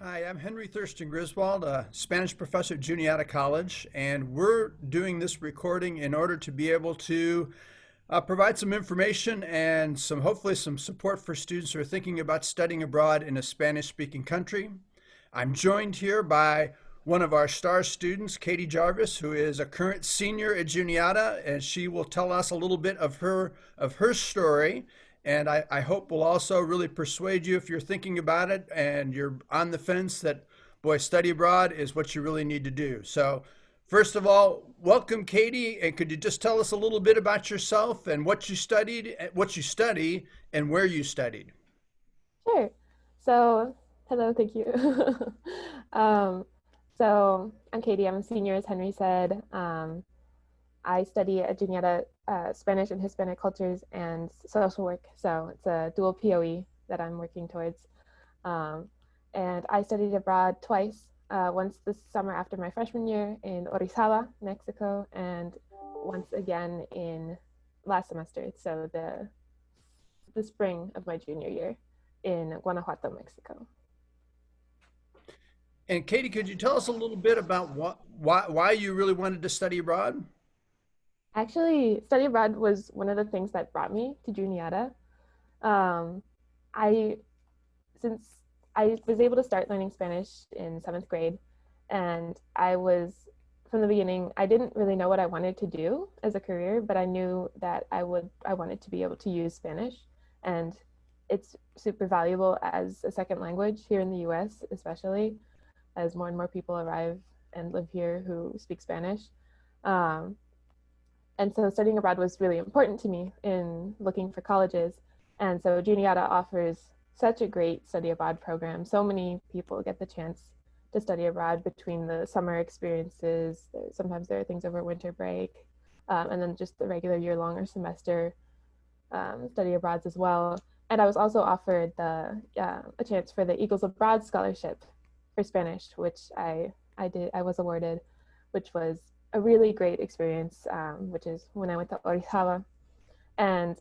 Hi, I'm Henry Thurston Griswold, a Spanish professor at Juniata College, and we're doing this recording in order to be able to provide some information and hopefully some support for students who are thinking about studying abroad in a Spanish-speaking country. I'm joined here by one of our star students, Katie Jarvis, who is a current senior at Juniata, and she will tell us a little bit of her story. And I hope will also really persuade you if you're thinking about it and you're on the fence that, boy, study abroad is what you really need to do. So, first of all, welcome, Katie. And could you just tell us a little bit about yourself and what you studied, what you study, and where you studied? Sure. So, hello, thank you. um, so, I'm Katie. I'm a senior, as Henry said. I study at Juniata Spanish and Hispanic Cultures and Social Work. So, it's a dual POE that I'm working towards. Um, and I studied abroad twice, once this summer after my freshman year in Orizaba, Mexico, and once again in last semester, so the spring of my junior year in Guanajuato, Mexico. And Katie, could you tell us a little bit about why you really wanted to study abroad? Actually, study abroad was one of the things that brought me to Juniata. Um, I since I was able to start learning Spanish in seventh grade, and I was from the beginning. I didn't really know what I wanted to do as a career, but I knew that I wanted to be able to use Spanish, and it's super valuable as a second language here in the U.S., especially as more and more people arrive and live here who speak Spanish. Um, and so studying abroad was really important to me in looking for colleges. And so Juniata offers such a great study abroad program. So many people get the chance to study abroad between the summer experiences. Sometimes there are things over winter break, and then just the regular year-long or semester study abroads as well. And I was also offered a chance for the Eagles Abroad scholarship for Spanish, which I was awarded, which was a really great experience. Which is when I went to Orizaba, and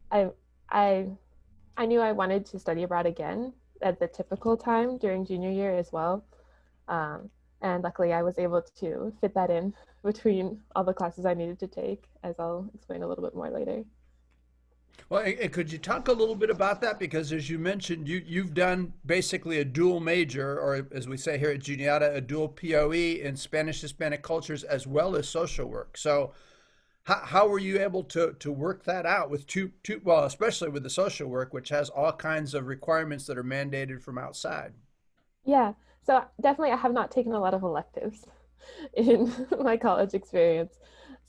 I I I knew I wanted to study abroad again at the typical time during junior year as well. Um, and luckily, I was able to fit that in between all the classes I needed to take, as I'll explain a little bit more later. Well, and could you talk a little bit about that? Because as you mentioned, you've done basically a dual major, or as we say here at Juniata, a dual POE in Spanish Hispanic cultures as well as social work. So how were you able to work that out with well, especially with the social work, which has all kinds of requirements that are mandated from outside? Yeah, so definitely I have not taken a lot of electives in my college experience.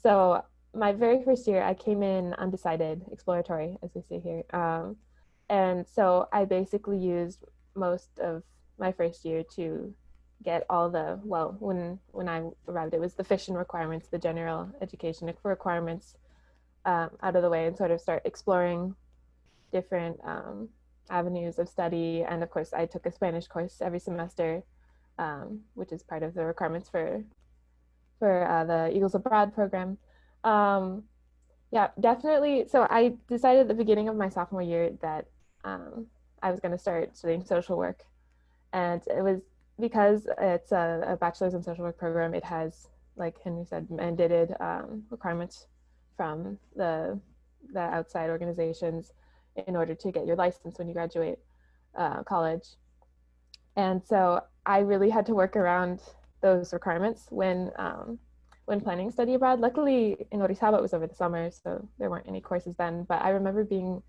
So my very first year, I came in undecided, exploratory, as we say here. And so I basically used most of my first year to get all the, well, when I arrived, it was the fiction requirements, the general education requirements out of the way, and sort of start exploring different avenues of study. And of course, I took a Spanish course every semester, which is part of the requirements for the Eagles Abroad program. Um, yeah, definitely. So I decided at the beginning of my sophomore year that I was going to start studying social work, and it was because it's a bachelor's in social work program. It has, like Henry said, mandated requirements from the outside organizations in order to get your license when you graduate college. And so I really had to work around those requirements when planning study abroad. Luckily, in Orizaba, it was over the summer, so there weren't any courses then. But I remember being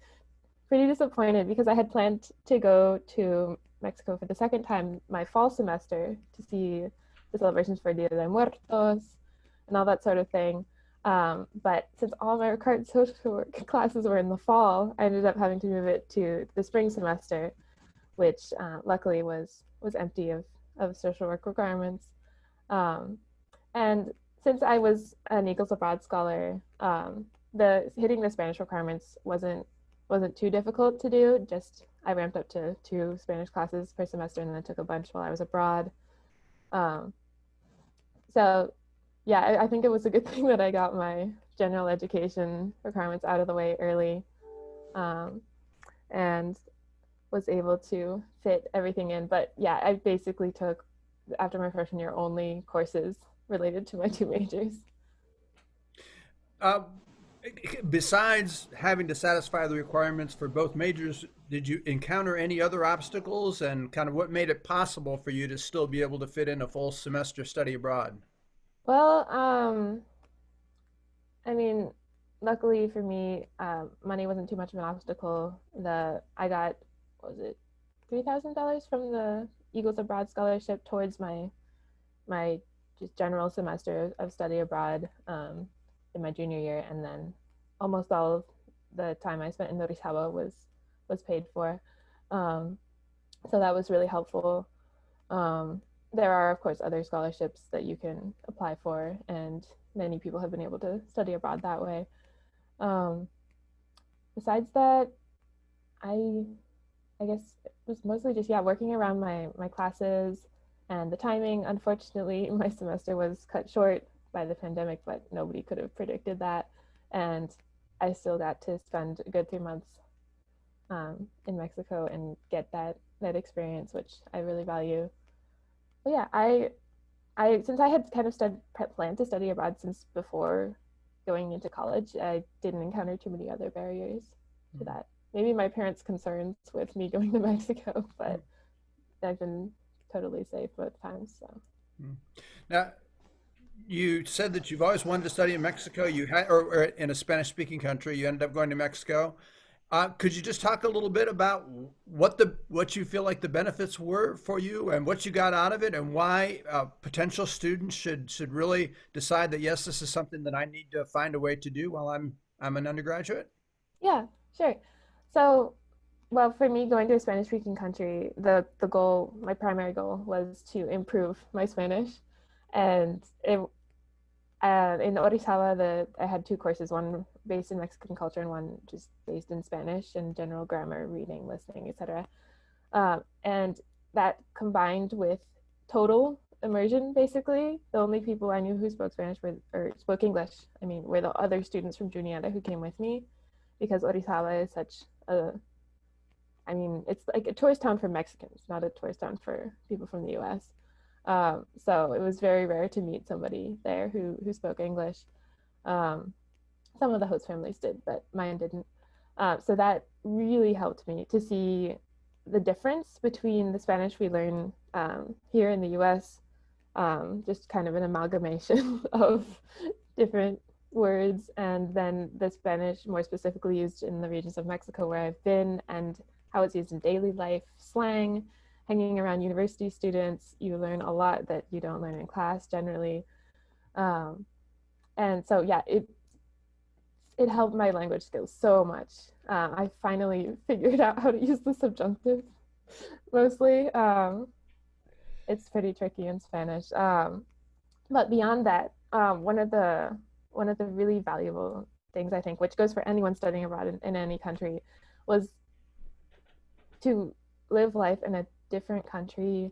pretty disappointed because I had planned to go to Mexico for the second time my fall semester to see the celebrations for Dia de Muertos and all that sort of thing. But since all my required social work classes were in the fall, I ended up having to move it to the spring semester, which luckily was empty of social work requirements. Um, and since I was an Eagles Abroad scholar, the hitting the Spanish requirements wasn't too difficult to do. Just I ramped up to 2 Spanish classes per semester, and then took a bunch while I was abroad. Um, so yeah, I think it was a good thing that I got my general education requirements out of the way early. Um, and was able to fit everything in. But yeah, I basically took, after my freshman year, only courses related to my two majors. Uh, Besides having to satisfy the requirements for both majors, did you encounter any other obstacles, and kind of what made it possible for you to still be able to fit in a full semester study abroad? Well, I mean, luckily for me, money wasn't too much of an obstacle. I got, what was it, $3,000 from the Eagles Abroad scholarship towards my just general semester of study abroad in my junior year, and then almost all of the time I spent in Norisawa was paid for. Um, so that was really helpful. Um, there are, of course, other scholarships that you can apply for, and many people have been able to study abroad that way. Um, Besides that, I I guess it was mostly just, yeah, working around my classes and the timing. Unfortunately, my semester was cut short by the pandemic, but nobody could have predicted that. And I still got to spend a good 3 months in Mexico and get that experience, which I really value. But yeah, I since I had kind of planned to study abroad since before going into college, I didn't encounter too many other barriers to Mhm. that. Maybe my parents' concerns with me going to Mexico, but I've been totally safe both times. So Mhm. Now, you said that you've always wanted to study in Mexico. You had, or in a Spanish-speaking country. You ended up going to Mexico. Could you just talk a little bit about what you feel like the benefits were for you, and what you got out of it, and why potential students should really decide that yes, this is something that I need to find a way to do while I'm an undergraduate? yeah, sure. So well, for me, going to a Spanish-speaking country, the goal, my primary goal, was to improve my Spanish, and it in Orizawa, I had two courses, one based in Mexican culture and one just based in Spanish and general grammar, reading, listening, etc. And that combined with total immersion, basically, the only people I knew who spoke Spanish or spoke English, I mean, were the other students from Juniata who came with me, because Orizawa is such a, I mean, it's like a tourist town for Mexicans, not a tourist town for people from the US. So it was very rare to meet somebody there who spoke English. Um, some of the host families did, but mine didn't. So that really helped me to see the difference between the Spanish we learn here in the US, just kind of an amalgamation of different words, and then the Spanish more specifically used in the regions of Mexico where I've been, and how it's used in daily life, slang, hanging around university students. You learn a lot that you don't learn in class generally. Um, and so, yeah, it helped my language skills so much. I finally figured out how to use the subjunctive mostly. It's pretty tricky in Spanish. But beyond that, one of the really valuable things I think, which goes for anyone studying abroad in any country, was to live life in a different country,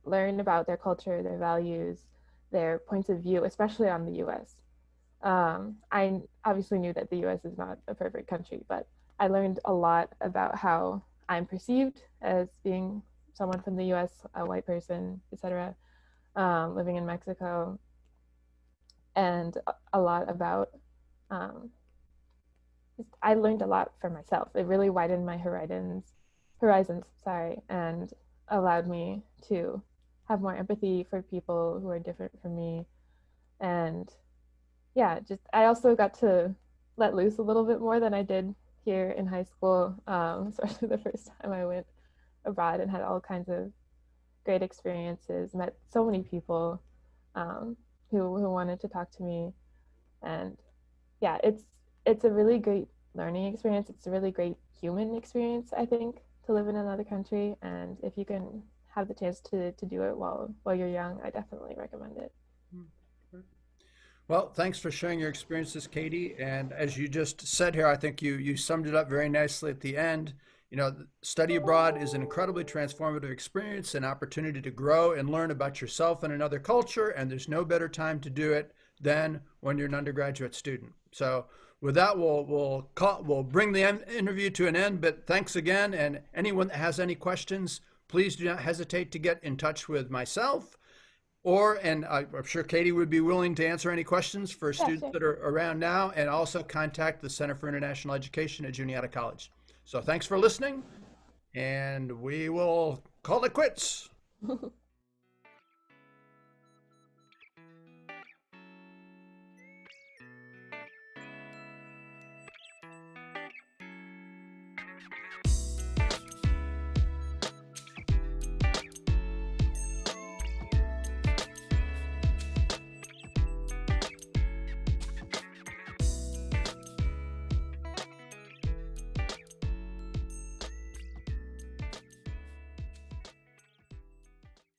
learn about their culture, their values, their points of view, especially on the U.S. I obviously knew that the U.S. is not a perfect country, but I learned a lot about how I'm perceived as being someone from the U.S., a white person, etc., living in Mexico, and a lot about. Um, I learned a lot for myself. It really widened my horizons, sorry, and allowed me to have more empathy for people who are different from me. And yeah, just I also got to let loose a little bit more than I did here in high school, especially the first time I went abroad, and had all kinds of great experiences. Met so many people um, who wanted to talk to me, and yeah, it's a really great learning experience. It's a really great human experience, I think, to live in another country. And if you can have the chance to do it while you're young, I definitely recommend it. Well, thanks for sharing your experiences, Katie. And as you just said here, I think you summed it up very nicely at the end. You know, study abroad is an incredibly transformative experience, an opportunity to grow and learn about yourself and another culture, and there's no better time to do it than when you're an undergraduate student. So with that, we'll bring the interview to an end. But thanks again, and anyone that has any questions, please do not hesitate to get in touch with myself, and I'm sure Katie would be willing to answer any questions for Yeah, students sure. that are around now, and also contact the Center for International Education at Juniata College. So thanks for listening, and we will call it quits.